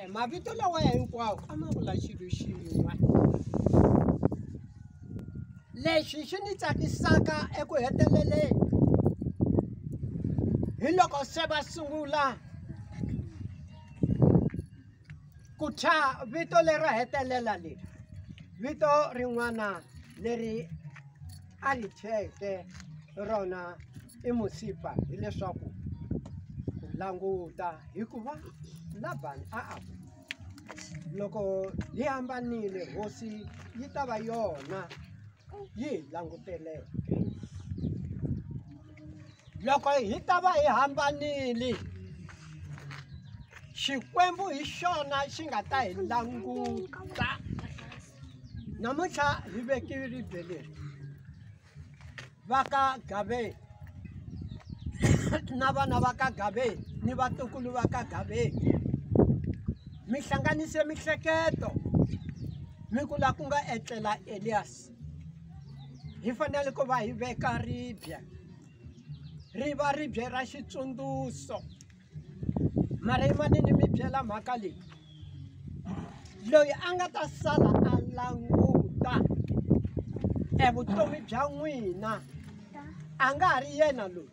mavito lawa ya hinkwawo a ma vula xilo xin'we lexi xi ni tsakisaka eku heteleleni hi loko se va sungula ku thya vito leri hetelela leri vito rin'wana leri a li thyeke rona i musipa hileswaku ku languta hikuva Labani loko hi hambanile hosi yi ta va yona yi languteleke loko hi ta va hi hambanile Xikwembu hi xona xi nga ta hi languta namuntlha hi vekile Ribye leri va ka Gabeni na vana va ka Gabeni ni vatukulu va ka Gabeni mi hlanganise mihleketo mi ku la ku nga etlela Elias hi fanele ku va hi veka Ribye ri va Ribye ra xitsundzuxo mara imanini mi byela mhaka leyi loyi a nga ta sala a languta evutomi bya n'wina a nga ha ri yena loyi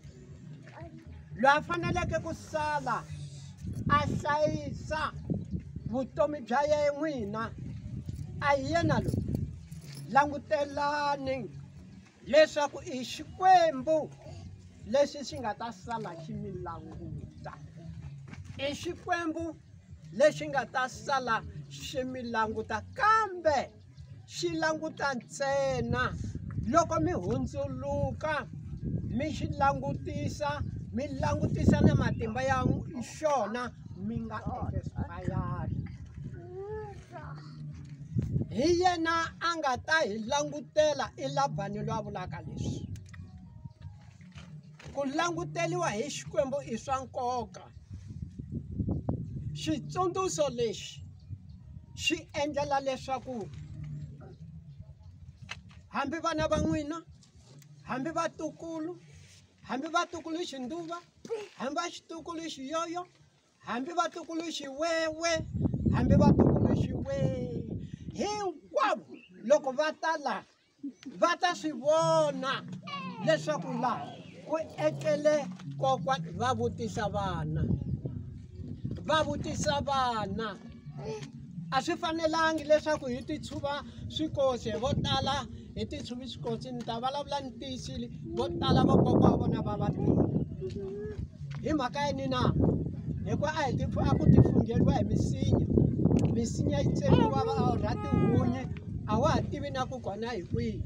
a faneleke ku sala a hlayisa vutomi bya yena n'wina a hi yena loyi langutelani leswaku i Xikwembu lexi xi nga ta sala xi mi languta i Xikwembu lexi nga ta sala xi mi languta kambe xi languta ntsena loko mi hundzuluka mi xi langutisa mi langutisa na matimba ya xona mi nga expire hi yena a nga ta hi langutela i Labani loyi a vulaka leswi ku languteliwa hi Xikwembu i swa nkoka xitsundzuxo lexi xi endlela leswaku hambi vana va n'wina hambi vatukulu xinduva hambi va xitukulu xiyoyo hambi vatukulu xiwewe hambi vatukulu xiwewe hinkwavo loko va ta la va ta swi vona leswaku laha ku etlele kokwani va vutisa vana a swi fanelangi leswaku hi ti tshuva swikosi vo tala hi ti tshuvi swikosi ni ta vulavula ni tiyisile vo tala vakokwa wa vona va hi mhaka yini na hikuva a ku ti fungeriwa hi misinya yi tsemiwa va rha tihunyi a wa ha tivi na ku kona hi kwihi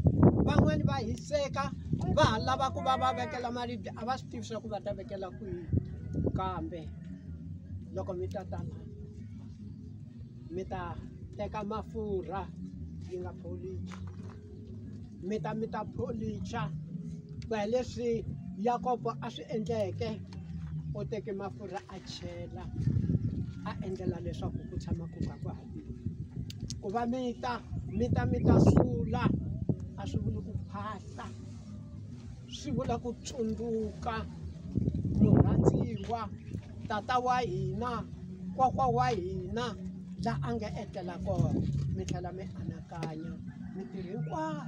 van'wani va hiseka va ha lava ku va va vekela maribye a va swi tivi swa ku va ta vekela kwihi kambe loko mi ta tala mi ta teka mafurha yi nga pholichi mi ta pholicha ku hi leswi Yakobo a swi endleke u teke mafurha a chela a endlela leswaku ku tshama ku nga ku hambile ku va mi ta sula a swi vuli ku phahla swi vula ku tsundzuka murhandziwa tata wa hina kokwa wa hina la a nga etlela kona mi tlhela mi anakanya mintirho hinkwayo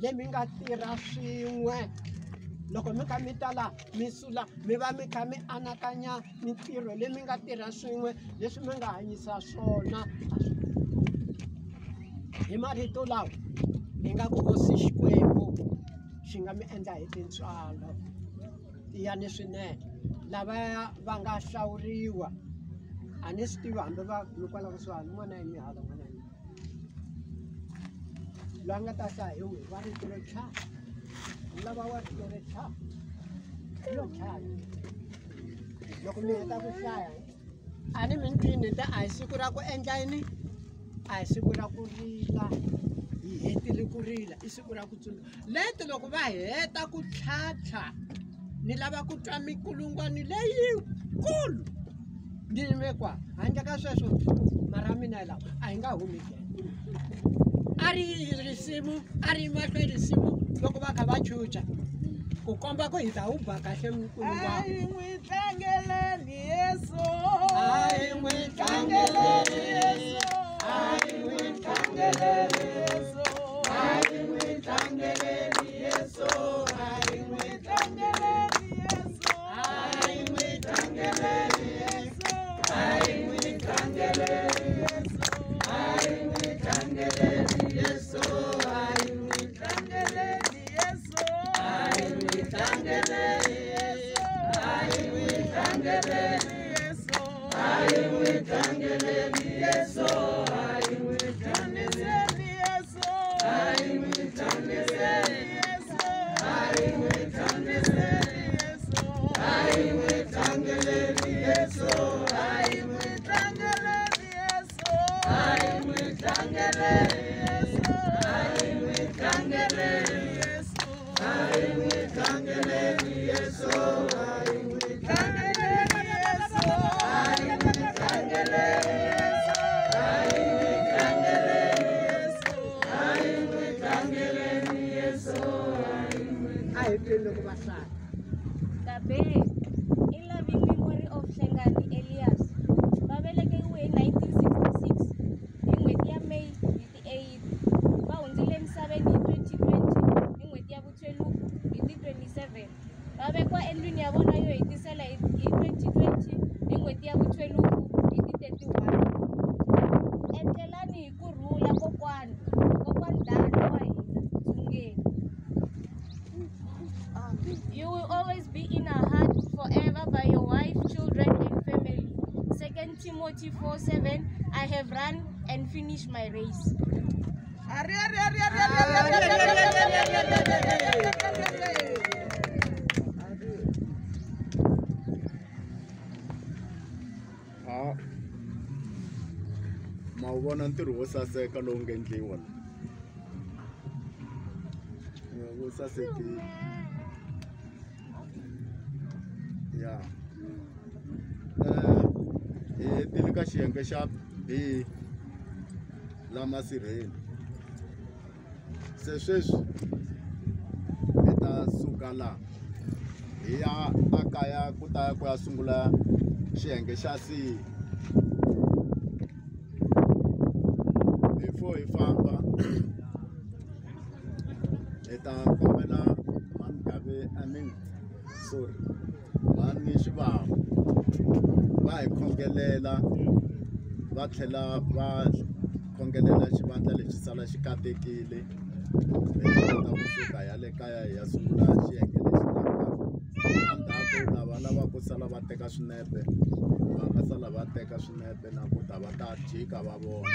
leyi mi nga tirha swin'we loko mi kha mi tala mi sula mi va mi kha mi anakanya mintirho leyi mi nga tirha swin'we leswi mi nga hanyisa swona hi marito lawa hi nga ku hosi Xikwembu xi nga mi endla hi tintswalo tiyani swinene lava va nga hlawuriwa a ni swi tivi hambi va hikwalaho kusuhani n'wana hi mihala n'wana hi loyi a nga ta hlaya hi wihi va rito ro tlhava lava wa rito ro tlhava yo tlhava loko mi heta ku hlaya a ni mi twini a hi siku ra ku endla yini a hi siku ra ku rila hi hetile ku rila i siku ra ku tsundzuka leti loko va heta ku tlhantlha ni lava ku twa mikulungwani leyikulu ni yimekwa handle ka sweswo mara mina hi lawa a hi nga humi a ri risimu a ri mahlweni risimu loko va kha va chucha ku komba ku hi ta wu ba kahle mikulungwani n'wi tlangeleni Yesu n'wi tlangeleni Gabeni, in loving memory of Hlengani Elias. Babeleke in 1966, in May 88. Baunzile emhlabeni 2020, in 27. Babekwa endlwini yabona yoyitisela 2020, in 12 31. Endlelani kurhula kokwani dana wa hina Tshungeni. You will always be in our heart forever by your wife, children, and family. 2 Timothy 4:7. I have run and finished my race. Mawubona ntirho wo saseka lowu nga endliwa wo sasekile ya hi hetile ka xiyenge xa B la masirheni se sweswi hi ta suka laha hi ya a kaya ku ta ku ya sungula xiyenge xa C. Before hi famba hi ta kombela mani Xivava va hi khongelela va tlhela va khongelela xivandla lexi sala xi katekile hi ta kota kusuka hi ya le kaya hi ya sungula xiyenge lexi endzhaku lava lava ku sala va teka swinepe va nga sala va teka swinepe na ku ta va ta jika va vona.